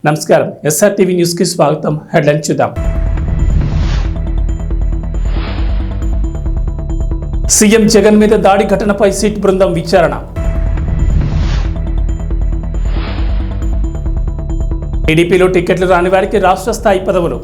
నమస్కారం SRTV news కి స్వాగతం. హెడ్లైన్ చూద్దాం. సీఎం జగన్ మీద దాడి ఘటనపై సిట్ బృందం విచారణ. టీడీపీలో టికెట్లు రాని వారికి రాష్ట్ర స్థాయి పదవులు.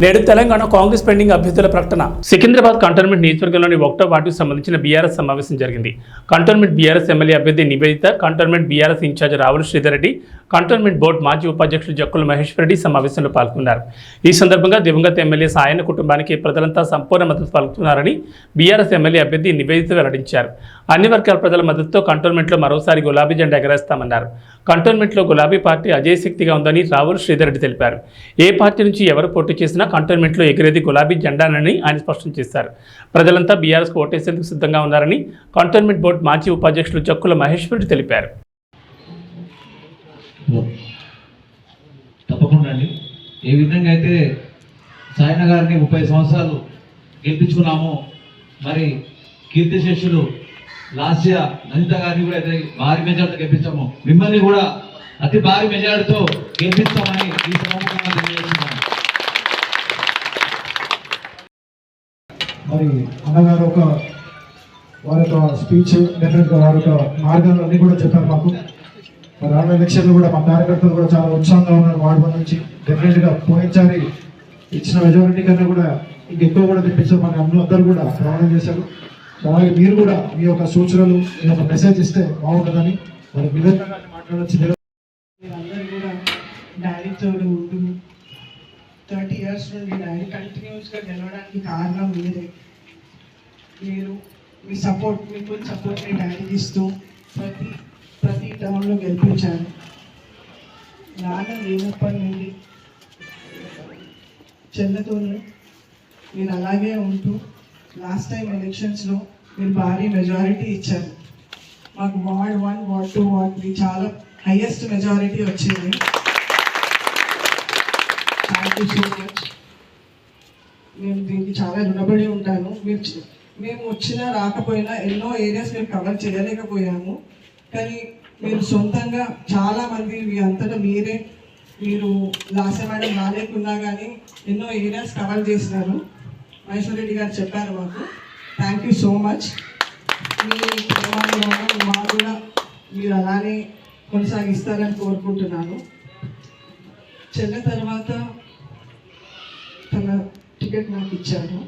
నేడు తెలంగాణ కాంగ్రెస్ పెండింగ్ అభ్యర్థుల ప్రకటన. సికింద్రాబాద్ కంటోన్మెంట్ నియోజకవర్గంలోని 1వ వార్డుకు సంబంధించిన బీఆర్ఎస్ సమావేశం జరిగింది. కంటోన్మెంట్ బీఆర్ఎస్ ఎమ్మెల్యే అభ్యర్థి Nivedita, cantonment BRS incharge Ravula Sridhar Reddy, cantonment board మాజీ ఉపాధ్యక్షులు జక్కుల మహేశ్వర్ రెడ్డి సమావేశంలో పాల్గొన్నారు. ఈ సందర్భంగా దివంగత ఎమ్మెల్యే సాయన్న కుటుంబానికి ప్రజలంతా సంపూర్ణ మద్దతు పలుకుతున్నారని బీఆర్ఎస్ ఎమ్మెల్యే అభ్యర్థి నివేదిత వెల్లడించారు. అన్ని వర్గాల ప్రజల మద్దతుతో కంటోన్మెంట్లో మరోసారి గులాబీ జెండా ఎగరేస్తామన్నారు. కంటోన్మెంట్లో గులాబీ పార్టీ అజయశక్తిగా ఉందని రావుల శ్రీధర్ రెడ్డి తెలిపారు. ఏ పార్టీ నుంచి ఎవరు పోటీ చేసినా కంటోన్మెంట్లో ఎగిరేది గులాబీ జెండానని ఆయన స్పష్టం చేశారు. ప్రజలంతా బీఆర్ఎస్కు ఓటేసేందుకు సిద్ధంగా ఉన్నారని కంటోన్మెంట్ బోర్డు మాజీ ఉపాధ్యక్షులు జక్కుల మహేశ్వర్ రెడ్డి తెలిపారు. తప్పకుండా అండి. ఏ విధంగా అయితే సాయన గారిని 30 సంవత్సరాలు గెలిపించుకున్నామో, మరి కీర్తిశేషులు లాస్య నందిత గారిని కూడా అయితే భారీ మెజార్టీతో గెలిపించాము. మిమ్మల్ని కూడా అతి భారీ మెజార్టీతో గెలిపిస్తామని ఈ సభాముఖంగా తెలియజేస్తున్నాను. మరి అన్నగారు వారి యొక్క స్పీచ్ డెఫినెట్గా వారి యొక్క మార్గాలు అన్నీ కూడా చెప్పారు మాకు. మరి రానున్న ఎలక్షన్లు కూడా మా కార్యకర్తలు కూడా చాలా ఉత్సాహంగా ఉన్నారు. వార్డు నుంచి డెఫినెట్గా పోయినసారి ఇచ్చిన మెజారిటీ కన్నా కూడా ఇంకెక్కువ కూడా తెప్పించారు. మన అందరూ కూడా ప్రమాణం చేశారు. అలాగే మీరు కూడా మీ యొక్క సూచనలు, మీ యొక్క మెసేజ్ ఇస్తే బాగుంటుందని మరి విధంగా మాట్లాడచ్చు. అందరూ కూడా డాడీతో ఉంటూ 30 ఇయర్స్ నుండి డాడీ కంటిన్యూస్గా గెలవడానికి కారణం మీరే. మీరు మీ సపోర్ట్, మీ ఫుల్ సపోర్ట్ని డాడీకి ఇస్తూ ప్రతి టౌన్లో గెలిపించారు. నాన్న లేనప్పటి నుండి చెల్లెతో మీరు అలాగే ఉంటూ లాస్ట్ టైం ఎలక్షన్స్లో మీరు భారీ మెజారిటీ ఇచ్చారు. మాకు వార్డ్ 1, వార్డ్ 2, వార్డ్ 3 చాలా హైయెస్ట్ మెజారిటీ వచ్చింది. Thank you so much. నేను దీనికి చాలా రుణపడి ఉంటాను. మేము వచ్చినా రాకపోయినా ఎన్నో ఏరియాస్ మేము కవర్ చేయలేకపోయాము. కానీ మీరు సొంతంగా చాలామంది మీ అంతటా మీరు లాస్ట్ మేడం రాలేకున్నా కానీ ఎన్నో ఏరియాస్ కవర్ చేసినారు. మహేశ్వర్ రెడ్డి గారు చెప్పారు మాకు. Thank you so much. మీ ప్రేమాభిమానం మా కూడా మీరు అలానే కొనసాగిస్తారని కోరుకుంటున్నాను. చెల్లె తర్వాత తన టికెట్ నాకు ఇచ్చారు.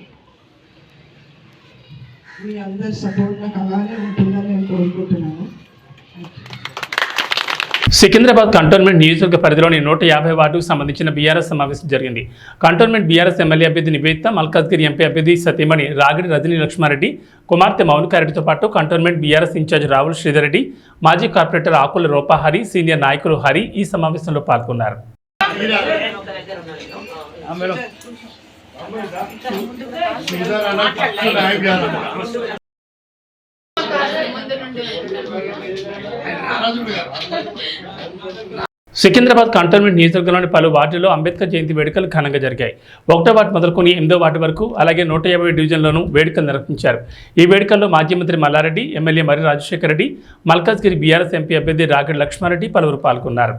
మీ అందరి సపోర్ట్ నాకు అలానే ఉంటుందని నేను కోరుకుంటున్నాను. సికింద్రాబాద్ కంటోన్మెంట్ నియోజకవర్గ పరిధిలోని 150 వార్డుకు సంబంధించిన బీఆర్ఎస్ సమావేశం జరిగింది. కంటోన్మెంట్ బీఆర్ఎస్ ఎమ్మెల్యే అభ్యర్థి నివేదిత, మల్కాజ్గిరి ఎంపీ అభ్యర్థి సతీమణి రాగిడి రజనీ లక్ష్మారెడ్డి, కుమార్తె మౌనికారెడ్డితో పాటు cantonment BRS incharge Ravula Sridhar Reddy, మాజీ కార్పొరేటర్ ఆకుల రూపాహరి, సీనియర్ నాయకులు హరి ఈ సమావేశంలో పాల్గొన్నారు. సికింద్రాబాద్ కంటోన్మెంట్ నియోజకవర్గంలోని పలు వార్డుల్లో అంబేద్కర్ జయంతి వేడుకలు ఘనంగా జరిగాయి. 1వ వార్డు మొదలుకొని 8వ వార్డు వరకు, అలాగే 150 డివిజన్లోనూ వేడుకలు నిర్వహించారు. ఈ వేడుకల్లో మాజీ మంత్రి Mallareddy, MLA Marri Rajasekhara Reddy, Malkajgiri BRS MP అభ్యర్థి రాగిడి లక్ష్మారెడ్డి పలువురు పాల్గొన్నారు.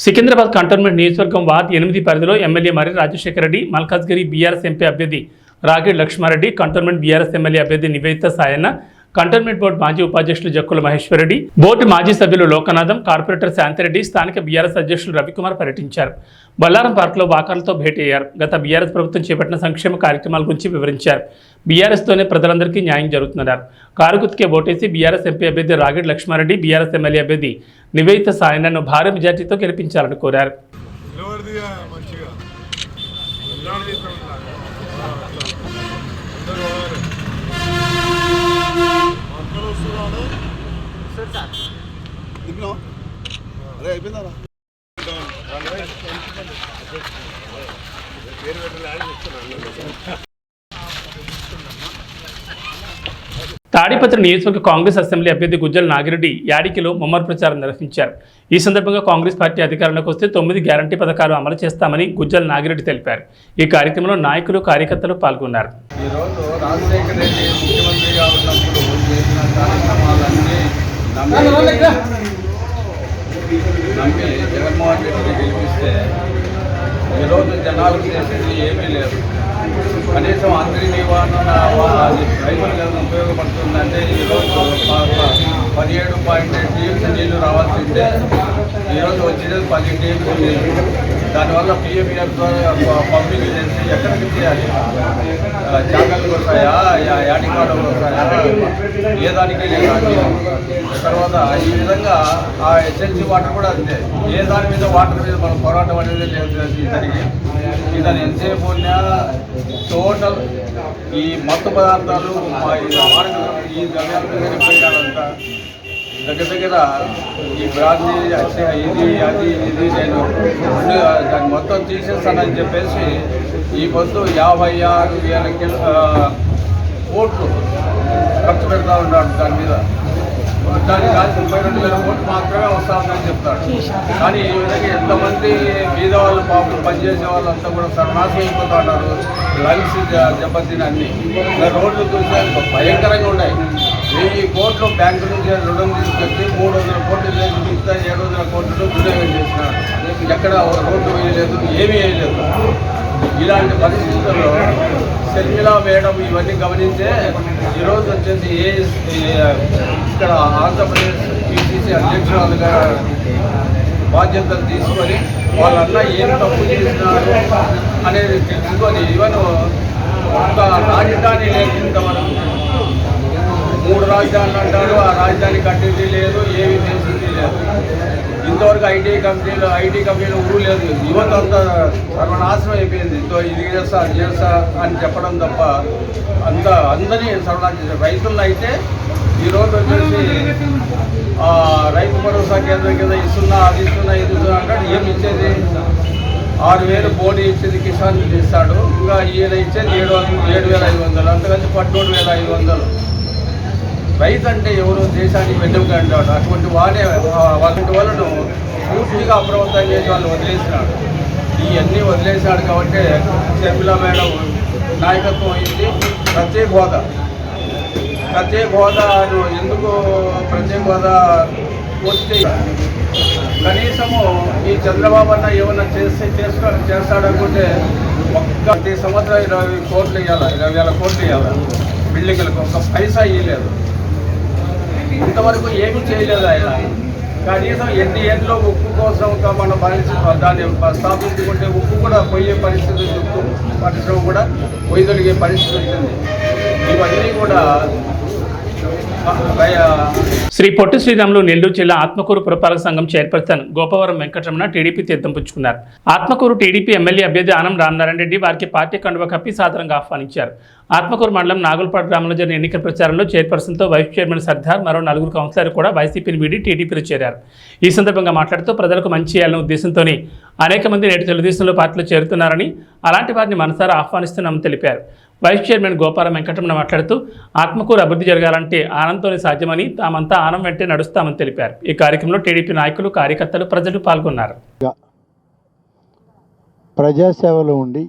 సికింద్రాబాద్ కంటోన్మెంట్ నియోజకవర్గం వార్డు 8 పరిధిలో MLA Marri Rajasekhara Reddy, Malkajgiri BRS MP అభ్యర్థి Ragidi Laxma Reddy, cantonment BRS MLA అభ్యర్థి నివేదిత సాయన్న, కంటోన్మెంట్ బోర్డు మాజీ ఉపాధ్యక్షులు జక్కుల మహేశ్వర్ రెడ్డి, బోర్డు మాజీ సభ్యులు లోకనాథం, కార్పొరేటర్ శాంతిరెడ్డి, స్థానిక బీఆర్ఎస్ అధ్యక్షులు రవికుమార్ పర్యటించారు. బొల్లారం పార్కులో వాకర్లతో భేటీ అయ్యారు. గత బీఆర్ఎస్ ప్రభుత్వం చేపట్టిన సంక్షేమ కార్యక్రమాల గురించి వివరించారు. బీఆర్ఎస్తోనే ప్రజలందరికీ న్యాయం జరుగుతుందన్నారు. కారు గుర్తుకే ఓటేసి బీఆర్ఎస్ ఎంపీ అభ్యర్థి రాగిడి లక్ష్మారెడ్డి, బీఆర్ఎస్ ఎమ్మెల్యే అభ్యర్థి నివేదిత సాయన్నను భారీ మెజార్టీతో గెలిపించాలని కోరారు. అరే అయిపోయిందా పేరు పెట్టాలి. తాడిపత్రి నియోజకవర్గ కాంగ్రెస్ అసెంబ్లీ అభ్యర్థి గుజ్జల నాగిరెడ్డి యాడికిలో ముమ్మర ప్రచారం నిర్వహించారు. ఈ సందర్భంగా కాంగ్రెస్ పార్టీ అధికారంలోకి వస్తే 9 గ్యారంటీ పథకాలు అమలు చేస్తామని గుజ్జల నాగిరెడ్డి తెలిపారు. ఈ కార్యక్రమంలో నాయకులు, కార్యకర్తలు పాల్గొన్నారు. ఈరోజు రాజశేఖర రెడ్డి ముఖ్యమంత్రిగా ఉన్నప్పుడు చేసిన కార్యక్రమాలన్నీ నమ్మి జగన్మోహన్ రెడ్డిని గెలిపిస్తే ఈరోజు జనాలకు చేసేది ఏమీ లేదు. కనీసం అందరి నివారణ రైతులకు ఉపయోగపడుతుందంటే ఈరోజు 17.8 టీఎంసీ నీళ్లు రావాల్సిందే ఈరోజు వచ్చేది 10 టీఎంసీ నీళ్ళు. దానివల్ల పిఎంఎఫ్ పంపిణీ చేసి ఎక్కడికి చేయాలి? జాగ్రత్తలు వస్తాయా, యాడికాడలు వస్తాయా, ఏ దానికి లేదు. తర్వాత ఈ విధంగా ఆ ఎస్ఎల్సీ వాటర్ కూడా అంతే. ఏ దాని మీద వాటర్ మీద మనం పోరాటం అనేది లేదు. ఇతను ఎంతసేపు ఉన్నా టోటల్ ఈ మత్తు పదార్థాలు ఈ ద్రవ్యాల మీద పోయినాడంతా దగ్గర ఈ బ్రాంతి ఇది అది ఇది నేను దాన్ని మొత్తం తీసేస్తానని చెప్పేసి ఈ పొద్దు 56,000 కోట్లు ఖర్చు పెడతా ఉన్నాడు దాని మీద. దానికి కాదు 32,000 కోట్లు మాత్రమే వస్తామని చెప్తాడు. కానీ ఈ విధంగా ఎంతమంది బీద వాళ్ళు పాపం పనిచేసే వాళ్ళంతా కూడా సర్వనాశనం అయిపోతూ ఉన్నారు. లంగ్స్ దెబ్బతిన అన్ని రోడ్లు చూస్తే భయంకరంగా ఉన్నాయి. 1000 కోట్లు బ్యాంకు నుంచి రుణం తీసుకొచ్చి 300 కోట్లు మిగతా 700 కోట్లు దుర్వినియోగం చేసినాడు. ఎక్కడ రోడ్డు వేయలేదు, ఏమీ వేయలేదు. ఇలాంటి పరిస్థితుల్లో శర్మిలా మేడం ఇవన్నీ గమనించే ఈరోజు వచ్చేసి ఇక్కడ ఆంధ్రప్రదేశ్ పిసిసి అధ్యక్షురాలుగా బాధ్యతలు తీసుకొని వాళ్ళన్నా ఏం తప్పు చేసినారు అనేది తెలుసుకొని ఈవెన్ ఒక రాజధాని లేదు. ఇంతవరకు 3 రాజధానులు అంటారు. ఆ రాజధాని కట్టింది లేదు, ఏమీ చేసింది లేదు. ఇంతవరకు ఐటీ కంపెనీలు ఊరు లేదు. యువత అంతా సర్వనాశనం అయిపోయింది. ఇది చేస్తా అది చేస్తా అని చెప్పడం తప్ప అందరినీ సర్వనాశనం చేశారు. రైతులను అయితే ఈరోజు వచ్చేసి రైతు భరోసా కేంద్రం కింద ఇస్తున్నా, అది ఇస్తున్నా, ఇది ఇస్తున్నా అంటాడు. ఏమి ఇచ్చేది? 6,000 బోడీ ఇచ్చేది కిసాన్ ఇస్తాడు. ఇంకా ఈయన ఇచ్చేది 7,500, అంతకంటే 17,500. రైతు అంటే ఎవరు? దేశానికి వెన్నెముక అంటాడు. అటువంటి వాళ్ళను పూర్తిగా అప్రమత్తం చేసి వాళ్ళు వదిలేసినాడు. ఇవన్నీ వదిలేసినాడు కాబట్టి షర్మిలా మేడం నాయకత్వం అయింది. ప్రత్యేక హోదా ఎందుకు ప్రత్యేక హోదా వస్తే కనీసము ఈ చంద్రబాబు అన్న ఏమన్నా చేస్తాడనుకుంటే ప్రతి సంవత్సరం 20 కోట్లు ఇవ్వాలి, 20,000 కోట్లు ఇవ్వాలి. బిల్డింగ్లకు ఒక పైసా ఇవ్వలేదు. ఇంతవరకు ఏమీ చేయలేదు ఆయన. కనీసం ఎన్ని ఏళ్ళలో ఉప్పు కోసం మన పరిస్థితి దాన్ని స్థాపించుకుంటే ఉప్పు కూడా పోయే పరిస్థితి, ఉప్పు పరిశ్రమ కూడా పొయ్యగలిగే పరిస్థితి ఉంటుంది. ఇవన్నీ కూడా శ్రీ పొట్టి శ్రీరాములు నెల్లూరు జిల్లా ఆత్మకూరు పురపాలక సంఘం చైర్పర్సన్ గోపవరం వెంకటరమణ టీడీపీ తీర్థం పుచ్చుకున్నారు. ఆత్మకూరు టీడీపీ ఎమ్మెల్యే అభ్యర్థి ఆనం రామనారాయణ రెడ్డి వారికి పార్టీ కండువా కప్పి సాదరంగా ఆహ్వానించారు. ఆత్మకూరు మండలం నాగులపాడు గ్రామంలో జరిగిన ఎన్నికల ప్రచారంలో చైర్పర్సన్తో వైస్ చైర్మన్ సర్దార్, మరో 4 కౌన్సిలర్లు కూడా వైసీపీని వీడి టీడీపీలో చేరారు. ఈ సందర్భంగా మాట్లాడుతూ ప్రజలకు మంచి చేయాలనే ఉద్దేశంతోనే అనేక మంది నేటి తెలుగుదేశంలో పార్టీలో చేరుతున్నారని, అలాంటి వారిని మనసారా ఆహ్వానిస్తున్నామని తెలిపారు. వైస్ చైర్మన్ గోపాల వెంకటరమణ మాట్లాడుతూ ఆత్మకూరు అభివృద్ధి జరగాలంటే ఆనంతోనే సాధ్యమని, తామంతా ఆనం వెంటే నడుస్తామని తెలిపారు. ఈ కార్యక్రమంలో టీడీపీ నాయకులు, కార్యకర్తలు, ప్రజలు పాల్గొన్నారు. ప్రజాసేవలో ఉండి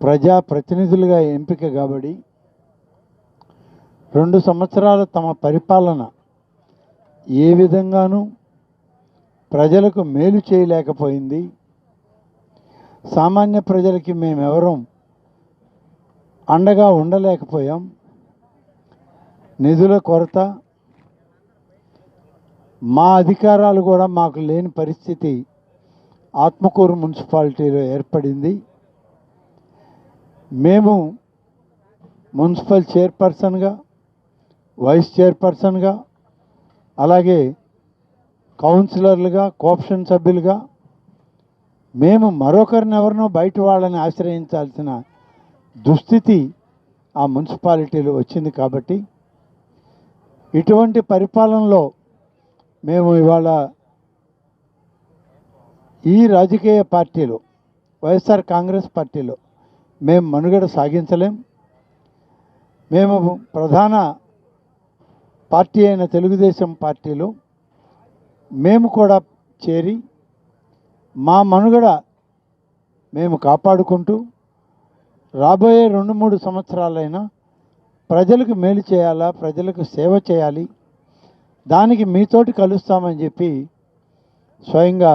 ప్రజాప్రతినిధులుగా ఎంపిక కాబడి 2 సంవత్సరాల తమ పరిపాలన ఏ విధంగానూ ప్రజలకు మేలు చేయలేకపోయింది. సామాన్య ప్రజలకి మేమెవరం అండగా ఉండలేకపోయాం. నిధుల కొరత, మా అధికారాలు కూడా మాకు లేని పరిస్థితి ఆత్మకూరు మున్సిపాలిటీలో ఏర్పడింది. మేము మున్సిపల్ చైర్పర్సన్గా, వైస్ చైర్పర్సన్గా, అలాగే కౌన్సిలర్లుగా, కోఆప్షన్ సభ్యులుగా మేము మరొకరిని ఎవరినో బయట వాళ్ళని ఆశ్రయించాల్సిన దుస్థితి ఆ మున్సిపాలిటీలో వచ్చింది. కాబట్టి ఇటువంటి పరిపాలనలో మేము ఇవాళ ఈ రాజకీయ పార్టీలో, వైఎస్ఆర్ కాంగ్రెస్ పార్టీలో మేము మనుగడ సాగించలేం. మేము ప్రధాన పార్టీ అయిన తెలుగుదేశం పార్టీలో మేము కూడా చేరి మా మనుగడ మేము కాపాడుకుంటూ రాబోయే 2-3 సంవత్సరాలైనా ప్రజలకు మేలు చేయాలా, ప్రజలకు సేవ చేయాలి, దానికి మీతోటి కలుస్తామని చెప్పి స్వయంగా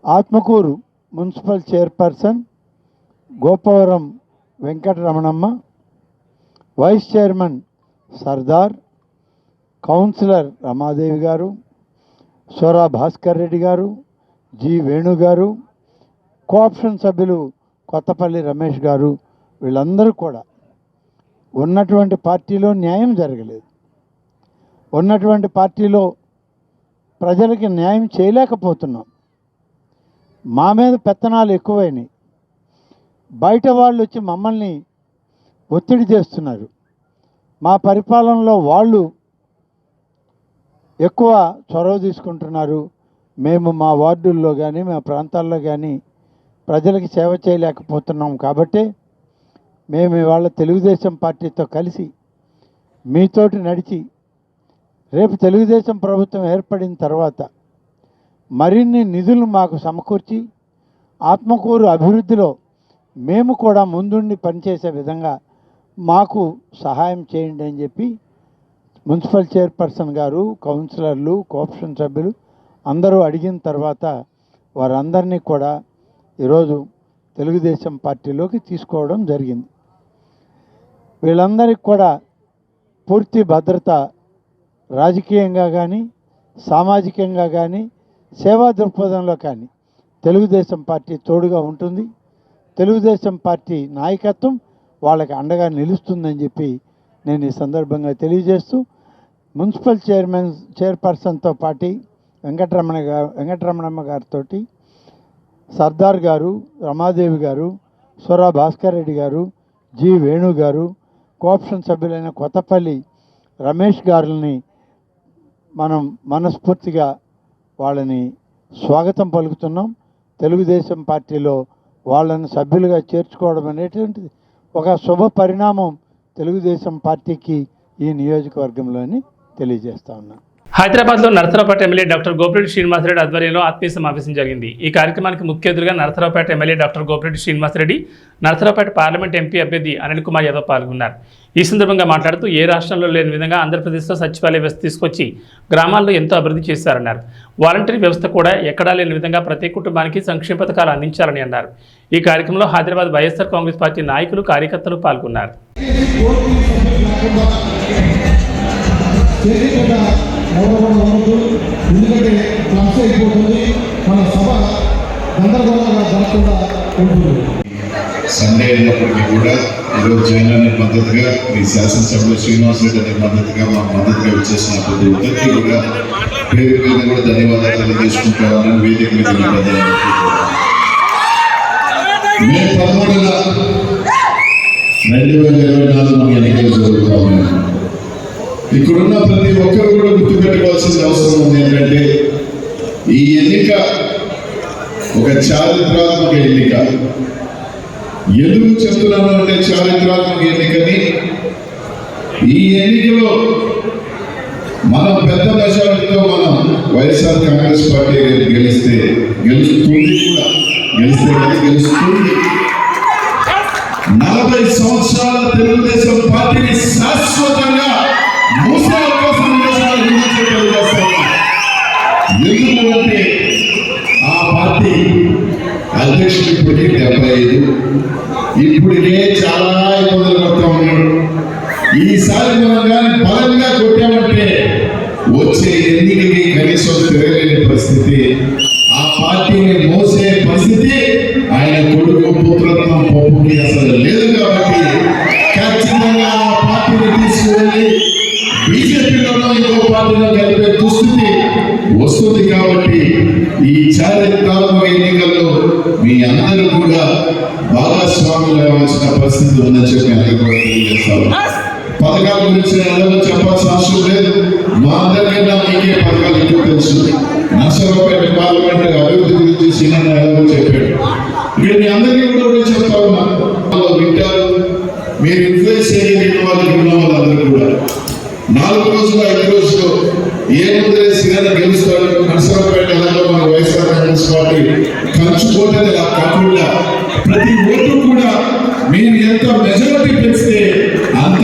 Atmakur municipal chairperson Gopavaram Venkataramanamma, vice chairman Sardar, councillor Ramadevi గారు, సోరా భాస్కర్ రెడ్డి గారు, జి వేణు గారు, కోఆప్షన్ సభ్యులు కొత్తపల్లి రమేష్ గారు, వీళ్ళందరూ కూడా ఉన్నటువంటి పార్టీలో న్యాయం జరగలేదు, ఉన్నటువంటి పార్టీలో ప్రజలకి న్యాయం చేయలేకపోతున్నాం, మా మీద పెత్తనాలు ఎక్కువైనాయి, బయట వాళ్ళు వచ్చి మమ్మల్ని ఒత్తిడి చేస్తున్నారు, మా పరిపాలనలో వాళ్ళు ఎక్కువ చొరవ తీసుకుంటున్నారు, మేము మా వార్డుల్లో కానీ మా ప్రాంతాల్లో కానీ ప్రజలకు సేవ చేయలేకపోతున్నాం, కాబట్టి మేము ఇవాళ తెలుగుదేశం పార్టీతో కలిసి మీతోటి నడిచి రేపు తెలుగుదేశం ప్రభుత్వం ఏర్పడిన తర్వాత మరిన్ని నిధులు మాకు సమకూర్చి ఆత్మకూరు అభివృద్ధిలో మేము కూడా ముందుండి పనిచేసే విధంగా మాకు సహాయం చేయండి అని చెప్పి మున్సిపల్ చైర్పర్సన్ గారు, కౌన్సిలర్లు, కోఆప్షన్ సభ్యులు అందరూ అడిగిన తర్వాత వారందరినీ కూడా ఈరోజు తెలుగుదేశం పార్టీలోకి తీసుకోవడం జరిగింది. వీళ్ళందరికీ కూడా పూర్తి భద్రత రాజకీయంగా కానీ సామాజికంగా కానీ సేవా దృక్పథంలో కానీ తెలుగుదేశం పార్టీ తోడుగా ఉంటుంది, తెలుగుదేశం పార్టీ నాయకత్వం వాళ్ళకి అండగా నిలుస్తుందని చెప్పి నేను ఈ సందర్భంగా తెలియజేస్తూ మున్సిపల్ చైర్పర్సన్తో పాటు వెంకటరమణమ్మ గారితో సర్దార్ గారు, రమాదేవి గారు, సోరా భాస్కర్ రెడ్డి గారు, జి వేణు గారు, కోఆప్షన్ సభ్యులైన కొత్తపల్లి రమేష్ గారుల్ని మనం మనస్ఫూర్తిగా వాళ్ళని స్వాగతం పలుకుతున్నాం. తెలుగుదేశం పార్టీలో వాళ్ళని సభ్యులుగా చేర్చుకోవడం అనేటువంటిది ఒక శుభ పరిణామం తెలుగుదేశం పార్టీకి ఈ నియోజకవర్గంలోని తెలియజేస్తా ఉన్నాను. హైదరాబాద్లో నరసరావుపేట ఎమ్మెల్యే డాక్టర్ గోపిరెడ్డి శ్రీనివాసరెడ్డి ఆధ్వర్యంలో ఆత్మీయ సమావేశం జరిగింది. ఈ కార్యక్రమానికి ముఖ్య అతిథిగా Narasaraopet MLA doctor Gopireddy Srinivasa Reddy, Narasaraopet parliament MP అభ్యర్థి అనిల్ కుమార్ యాదవ్ పాల్గొన్నారు. ఈ సందర్భంగా మాట్లాడుతూ ఏ రాష్ట్రంలో లేని విధంగా ఆంధ్రప్రదేశ్లో సచివాలయ వ్యవస్థ తీసుకొచ్చి గ్రామాల్లో ఎంతో అభివృద్ధి చేశారన్నారు. వాలంటరీ వ్యవస్థ కూడా ఎక్కడా లేని విధంగా ప్రతి కుటుంబానికి సంక్షేమ పథకాలు అందించాలని అన్నారు. ఈ కార్యక్రమంలో హైదరాబాద్ వైఎస్ఆర్ కాంగ్రెస్ పార్టీ నాయకులు, కార్యకర్తలు పాల్గొన్నారు. ఎందుకంటే క్లాస్ అయిపోతుంది, మన సభ గందరగోళంగా జరగకుండా ఉంటుంది. సండే అయినప్పటికీ కూడా ఈరోజు జగన్ అనే మద్దతుగా మీ శాసనసభ్యులు శ్రీనివాసరెడ్డి అనే మద్దతుగా మా మద్దతుగా వచ్చేసిన ప్రతి ఒక్కరికి కూడా పేరు పేరు కూడా ధన్యవాదాలు తెలియజేసుకుంటామని వేదిక మీద మే 13న 2024 మన ఎన్నికలు జరుగుతా ఉన్నాయి. ఇక్కడున్న ప్రతి ఒక్కరు కూడా గుర్తుపెట్టుకోవాల్సిన అవసరం ఉంది. ఏంటంటే ఈ ఎన్నిక ఒక చారిత్రాత్మక ఎన్నిక. ఎందుకు చెప్తున్నాను అంటే చారిత్రాత్మక ఎన్నికని, ఈ ఎన్నికలో మనం పెద్ద మెజారిటీతో మనం వైఎస్ఆర్ కాంగ్రెస్ పార్టీ గెలుస్తుంది. 40 సంవత్సరాల తెలుగుదేశం పార్టీని శాశ్వతంగా మూసే అవకాశం ఎందుకంటే ఆ పార్టీ అధ్యక్షుడు ఇప్పటికీ 75, ఇప్పటికే చాలా ఇబ్బందులు పడుతూ ఉన్నాడు. ఈసారి మనం కానీ బలంగా కొట్టామంటే వచ్చే ఎన్నికకి కనీసం తిరగలేని పరిస్థితి, ఆ పార్టీని మోసే పరిస్థితి ఆయన కొడుకు పుత్రత్వం పప్పుకి అసలు లేదు. కాబట్టి ఖచ్చితంగా ఆ పార్టీని తీసుకువెళ్ళి బీజేపీలోనూ ఇంకో పార్టీలో కలిపే దుస్థితి వస్తుంది. కాబట్టి ఈ చారిత్రాత్మక ఎన్నికల్లో మీ అందరూ కూడా భాగస్వాములు అవ్వాల్సిన పరిస్థితి ఉందని చెప్పి అందరూ కూడా తెలియజేస్తారు. పథకాల గురించి అందరూ చెప్పాల్సిన అవసరం లేదు, మా అందరికన్నా మీకే పథకాలు ఎక్కువ తెలుసు. నర్సరావుపేట పార్లమెంట్ అభివృద్ధి గురించి సీనియర్ ఎలాగో చెప్పాడు. ఇక్కడ మీ అందరికీ కూడా చెప్తా ఉన్నా, వింటారు, మీరు ఇన్ఫ్లుయెన్స్ రోజులు 5 రోజులు ఏముందరే సినిమా గెలుస్తాడు నరసరావుపేట ఎలాగో మన వైఎస్ఆర్ కాంగ్రెస్ పార్టీ కంచుకోవటం ఇలా కాకుండా ప్రతి ఓటు కూడా మీరు ఎంత మెజారిటీ పెంచితే అంత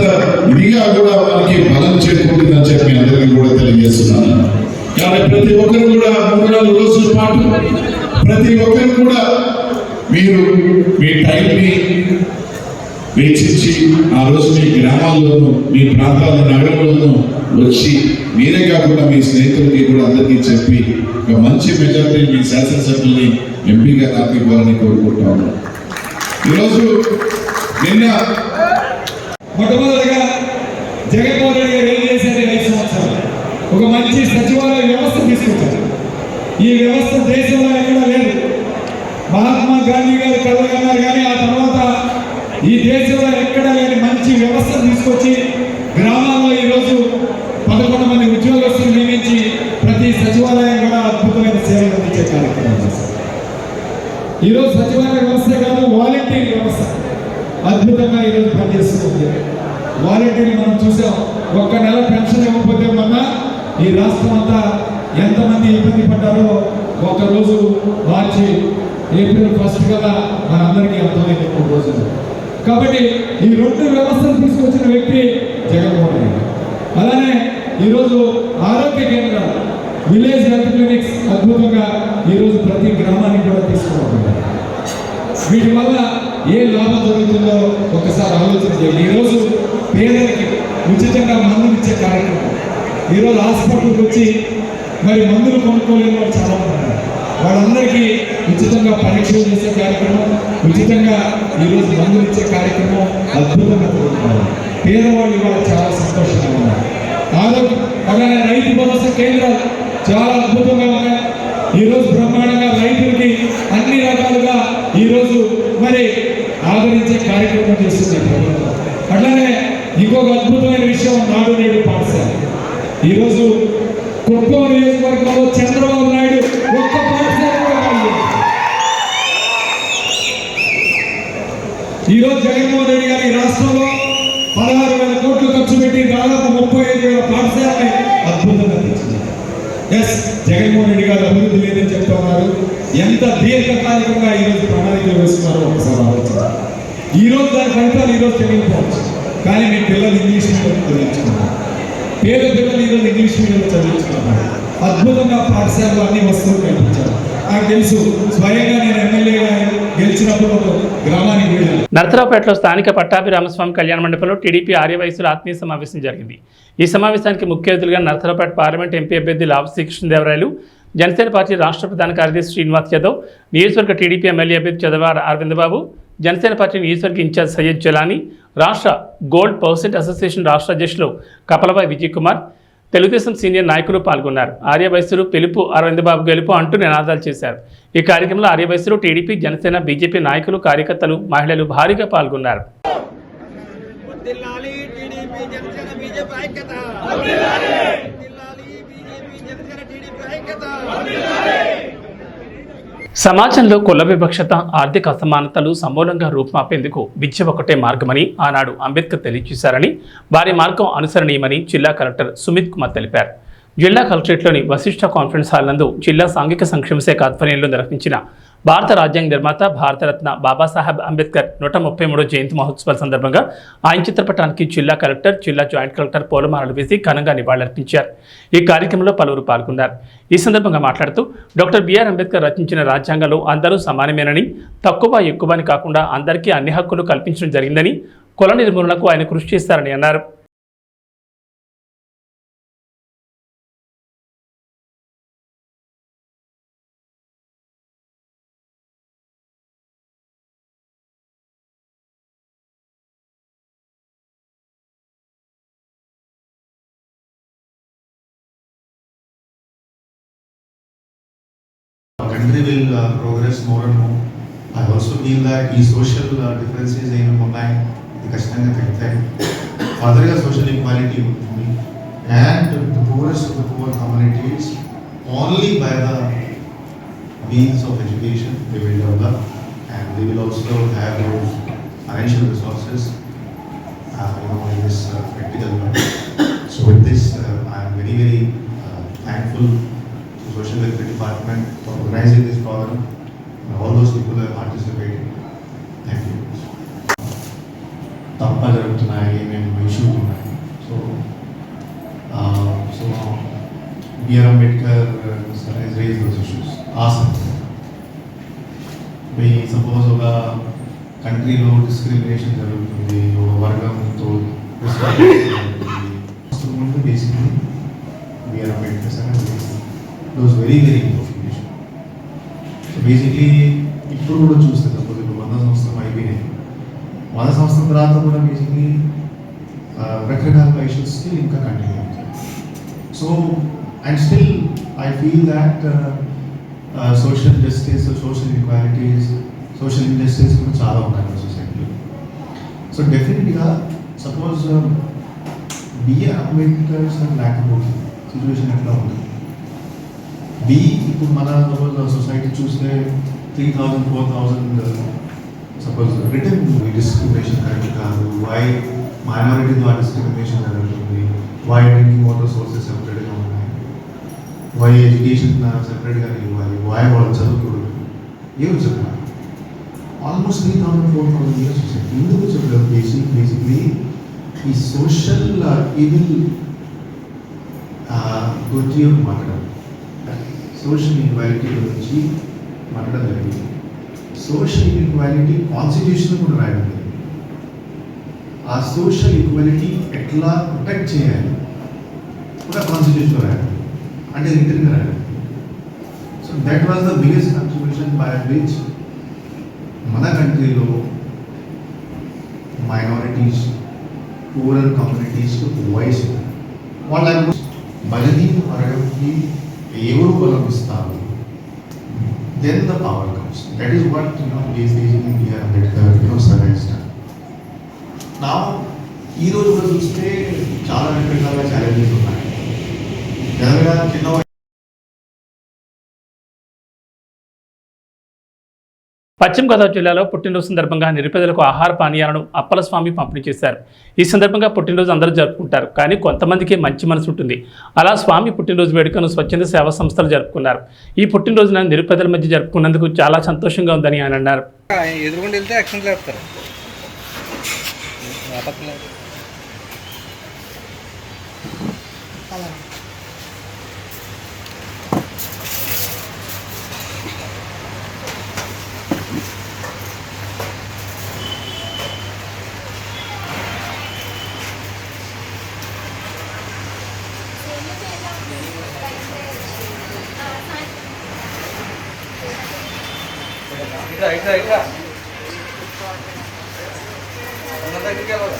ఇదిగా కూడా మనకి బలం చేకూరుతుందని చెప్పి అందరికీ కూడా తెలియజేస్తున్నాను. కానీ ప్రతి ఒక్కరు కూడా 3-4 రోజుల పాటు ప్రతి ఒక్కరు కూడా మీరు మీ టైంని వెచ్చించి ఆ రోజు మీ గ్రామాల్లోనూ మీ ప్రాంతాల నగరంలోనూ వచ్చి మీరే కాకుండా మీ స్నేహితులకి కూడా అందరికీ చెప్పి ఒక మంచి మెజారిటీ మీ శాసనసభ్యుల్ని ఎంపీగా నాకు ఇవ్వాలని కోరుకుంటాను. ఈరోజు నిన్న మొట్టమొదటిగా జగన్మోహన్ రెడ్డి గారు ఏం చేశారు? 5 సంవత్సరాలు ఒక మంచి సచివాలయ వ్యవస్థ తీసుకొచ్చారు. ఈ వ్యవస్థ దేశంలో ఎక్కడా లేదు. మహాత్మా గాంధీ గారు కలగన్నారు, కానీ ఆ తర్వాత ఈ దేశంలో ఎక్కడా లేని మంచి వ్యవస్థ తీసుకొచ్చి గ్రామాల్లో ఈరోజు 11 మంది ఉద్యోగస్తులు నియమించి ప్రతి సచివాలయం కూడా అద్భుతమైన సేవలు అందించే కార్యక్రమం చేశారు. ఈరోజు సచివాలయ వ్యవస్థ కాదు, వాలంటీర్ వ్యవస్థ అద్భుతంగా ఈరోజు పనిచేస్తుంది. వాలంటీర్లు మనం చూసాం. ఒక్క నెల పెన్షన్ ఇవ్వకపోతే మొన్న ఈ రాష్ట్రం అంతా ఎంతమంది ఇబ్బంది పడ్డారో ఒకరోజు మార్చి ఏప్రిల్ 1 కదా మనందరికీ అర్థమైంది 3 రోజులు. కాబట్టి ఈ 2 వ్యవస్థలు తీసుకొచ్చిన వ్యక్తి జగన్మోహన్ రెడ్డి. అలానే ఈరోజు ఆరోగ్య కేంద్రాలు, విలేజ్ హెల్త్ క్లినిక్స్ అద్భుతంగా ఈరోజు ప్రతి గ్రామానికి కూడా తీసుకురావాలి. వీటి వల్ల ఏ లాభం జరుగుతుందో ఒకసారి ఆలోచన చేయాలి. ఈరోజు పేదలకి ఉచితంగా మందులు ఇచ్చే కార్యక్రమం. ఈరోజు హాస్పిటల్కి వచ్చి మరి మందులు కొనుక్కోలేని వాళ్ళు చాలా ఉన్నారు. వాళ్ళందరికీ ఉచితంగా పరీక్షలు చేసే కార్యక్రమం, ఉచితంగా ఈరోజు మందులు ఇచ్చే కార్యక్రమం అద్భుతంగా జరుగుతుంది. పేదవాళ్ళు ఇవాళ చాలా సంతోషంగా ఉన్నారు. అలానే రైతు భరోసా కేంద్రాలు చాలా అద్భుతంగా ఉన్నాయి. ఈరోజు బ్రహ్మాండంగా రైతులకి అన్ని రకాలుగా ఈరోజు మరి ఆదరించే కార్యక్రమం చేస్తుంది ప్రభుత్వం. అట్లానే ఇంకొక అద్భుతమైన విషయం నాడు నేడు పాఠశాల. ఈరోజు కుప్పం నియోజకవర్గంలో చంద్రబాబు నాయుడు ఒక్క పాఠశాల ఈరోజు జగన్మోహన్ రెడ్డి గారి రాష్ట్రంలో 16,000 కోట్లు ఖర్చు పెట్టి దాదాపు 35,000 పాఠశాలని అద్భుతంగా తెచ్చింది. ఎస్, జగన్మోహన్ రెడ్డి గారు అభివృద్ధి లేదని చెప్తున్నారు. ఎంత దీర్ఘకాలికంగా ఈరోజు ప్రణాళికలు వేస్తున్నారో ఒకసారి ఆలోచించారు. ఈరోజు దాని ఫలితాలు ఈరోజు తెలియకపోవచ్చు, కానీ మీ పిల్లలు ఇంగ్లీష్ మీడియం చదివించుకున్నారు. పేద పిల్లలు ఈరోజు ఇంగ్లీష్ మీడియంలో చదివించుకున్నారు. అద్భుతంగా పాఠశాలలో అన్ని వస్తువులు కల్పించారు. నాకు తెలుసు, స్వయంగా నేను ఎమ్మెల్యేగా గెలిచినప్పుడు గ్రామానికి వెళ్ళాను. నరసరావుపేటలో స్థానిక పట్టాభి రామస్వామి కళ్యాణ మండపంలో టీడీపీ ఆర్యవయసుల ఆత్మీయ సమావేశం జరిగింది. ఈ సమావేశానికి ముఖ్య అతిథులుగా నరసరావుపేట పార్లమెంట్ ఎంపీ అభ్యర్థి లావు శ్రీకృష్ణదేవరాయలు, జనసేన పార్టీ రాష్ట్ర ప్రధాన కార్యదర్శి శ్రీనివాస్ యాదవ్, నియోజకవర్గ టీడీపీ ఎమ్మెల్యే అభ్యర్థి చదవాడ అరవిందబాబు, జనసేన పార్టీ నియోజకవర్గ ఇన్ఛార్జ్ సయ్యద్ జలానీ, రాష్ట్ర గోల్డ్ పర్సెంట్ అసోసియేషన్ రాష్ట్ర అధ్యక్షులు కపలబాయ్ విజయ్ కుమార్, తెలుగుదేశం సీనియర్ నాయకులు పాల్గొన్నారు. ఆర్యవైశ్యులు పిలుపు అరవిందబాబు గెలుపు అంటూ నినాదాలు చేశారు. ఈ కార్యక్రమంలో ఆర్యవైశ్యులు, టీడీపీ, జనసేన, బీజేపీ నాయకులు, కార్యకర్తలు, మహిళలు భారీగా పాల్గొన్నారు. సమాజంలో కుల వివక్షత, ఆర్థిక అసమానతలు సమూలంగా రూపుమాపేందుకు విద్య ఒకటే మార్గమని ఆనాడు అంబేద్కర్ తెలియజేశారని, వారి మార్గం అనుసరణీయమని జిల్లా కలెక్టర్ సుమిత్ కుమార్ తెలిపారు. జిల్లా కలెక్టరేట్లోని వశిష్ఠ కాన్ఫరెన్స్ హాల్ నందు జిల్లా సాంఘిక సంక్షేమ శాఖ ఆధ్వర్యంలో నిర్వహించిన భారత రాజ్యాంగ నిర్మాత భారతరత్న బాబాసాహెబ్ అంబేద్కర్ 133వ జయంతి మహోత్సవాల సందర్భంగా ఆయన చిత్రపటానికి జిల్లా కలెక్టర్, జిల్లా జాయింట్ కలెక్టర్ పూలమాలలు వేసి ఘనంగా నివాళులర్పించారు. ఈ కార్యక్రమంలో పలువురు పాల్గొన్నారు. ఈ సందర్భంగా మాట్లాడుతూ డాక్టర్ బిఆర్ అంబేద్కర్ రచించిన రాజ్యాంగంలో అందరూ సమానమేనని, తక్కువ ఎక్కువ అని కాకుండా అందరికీ అన్ని హక్కులు కల్పించడం జరిగిందని, కుల నిర్మూలనకు ఆయన కృషి చేస్తారని అన్నారు. Country will progress more and more. I also feel that ఈ social differences ఏమేమి ఉన్నాయి ఇది ఖచ్చితంగా తగ్గుతాయి. ఫర్దర్గా సోషల్ ఈక్వాలిటీ ఉంటుంది. And the poorest of the poor communities, only by the means of education they will develop, and they will also have those financial resources in this practical world. So with this, I am very, very thankful to Social Welfare Department for organizing this program and all those people who have participated. Thank you. తప్ప జరుగుతున్నాయి, ఏమేమి issues ఉన్నాయి. So BR Ambedkar has raised those issues. Awesome. Suppose ఒక కంట్రీలో discrimination జరుగుతుంది, ఒక వర్గంతో ముందు basically BR Ambedkar sir those very very information. So basically ఇప్పుడు కూడా చూస్తే సపోజ్ ఇప్పుడు 100 సంవత్సరం అయిపోయినాయి, 100 సంవత్సరం తర్వాత కూడా బేసిక్లీ రకరకాల ఇష్యూస్ స్టిల్ ఇంకా కంటిన్యూ అవుతాయి. So and still I feel that social justice, social equalities, social injustice కూడా చాలా ఉన్నాయి సొసైటీలో. సో డెఫినెట్గా సపోజ్ బిఆర్ అంబేద్కర్ సార్ లేకపోతే సిచ్యువేషన్ ఎట్లా ఉంటుంది? ఇప్పుడు మన సపోజ్ సొసైటీ చూస్తే 3,000, 4,000 సపోజ్ రిటర్న్ డిస్క్రిమినేషన్ కరెక్ట్ కాదు, వై మైనారిటీ ద్వారా డిస్క్రిమినేషన్ జరుగుతుంది, వై డ్రింకింగ్ వాటర్ సోర్సెస్ సెపరేట్గా ఉన్నాయి, వై ఎడ్యుకేషన్ సెపరేట్గా ఇవ్వాలి, వై వాళ్ళు చదువుకూడదు, ఏమి చెప్పాలి? ఆల్మోస్ట్ 3,000, 4,000 ఇయర్స్ సొసైటీ ఎందుకు చెప్పలేదు? బేసిక్లీ ఈ సోషల్ ఈవిల్ గురించి మాట్లాడాలి, సోషల్ ఈక్వాలిటీ గురించి మాట్లాడడం జరిగింది. సోషల్ ఈక్వాలిటీ కాన్స్టిట్యూషన్ కూడా రాయడం జరిగింది. ఆ సోషల్ ఈక్వాలిటీ ఎట్లా ప్రొటెక్ట్ చేయాలి కూడా కాన్స్టిట్యూషన్లో రాయాలి, అంటే రిటర్న్గా రాయాలి. So that was the biggest contribution by which మన కంట్రీలో మైనారిటీస్, పూరర్ కమ్యూనిటీస్కి వాయిస్ వాళ్ళ బలహీన వర్గంకి ఎవరు బలమిస్తారు, then the power comes. That is what basically B.R. Ambedkar suggested. Now ఈ రోజు కూడా చూస్తే చాలా రకాల ఛాలెంజెస్ ఉన్నాయి. జనరల్గా చిన్న పశ్చిమ గోదావరి జిల్లాలో పుట్టినరోజు సందర్భంగా నిరుపేదలకు ఆహార పానీయాలను అప్పల స్వామి పంపిణీ చేశారు. ఈ సందర్భంగా పుట్టినరోజు అందరూ జరుపుకుంటారు, కానీ కొంతమందికి మంచి మనసు ఉంటుంది. అలా స్వామి పుట్టినరోజు వేడుకను స్వచ్ఛంద సేవా సంస్థలు జరుపుకున్నారు. ఈ పుట్టినరోజున నిరుపేదల మధ్య జరుపుకున్నందుకు చాలా సంతోషంగా ఉందని ఆయన అన్నారు. ఎదురుకుండా వెళ్తే యాక్షన్ లేపుతారు. ఇట్లా అన్న దగ్గరికి వెళ్ళాలి.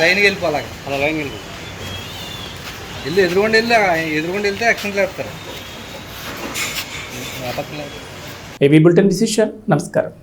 లైన్కి వెళ్ళిపోవాలి, అలా లైన్కి వెళ్ళిపో. ఎదురుకుండా వెళ్తే యాక్షన్ లేపుతారు. ఏవీ బులెటిన్ విశేషాలు. నమస్కారం.